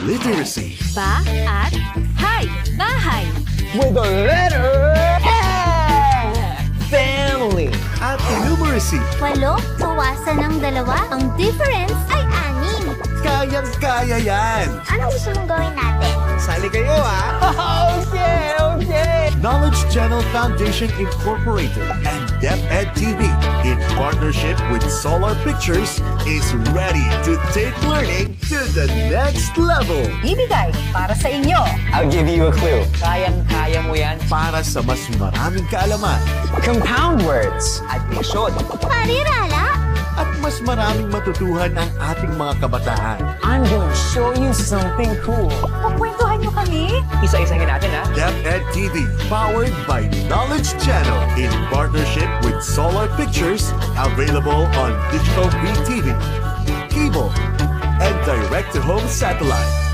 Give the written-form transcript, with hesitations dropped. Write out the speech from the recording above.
literacy, Ba at hay, bahay. With the letter F. Family. at numeracy. 8, bawasan ng 2, ang difference ay 6. Kayang-kaya yan! Ano gusto mong gawin natin? Sali kayo Okay. Knowledge Channel Foundation Incorporated and DepEd TV in partnership with Solar Pictures is ready to take learning to the next level. Ibigay para sa inyo. I'll give you a clue. Kayang-kaya mo yan. Para sa mas maraming kaalaman Compound words. Addition. Parirala! at mas maraming matutuhan ang ating mga kabataan. I'm gonna show you something cool. Kukwentuhan nyo kami. Isa-isahin natin DepEd TV, powered by Knowledge Channel in partnership with Solar Pictures, available on Digital Free TV, cable, and direct-to-home satellite.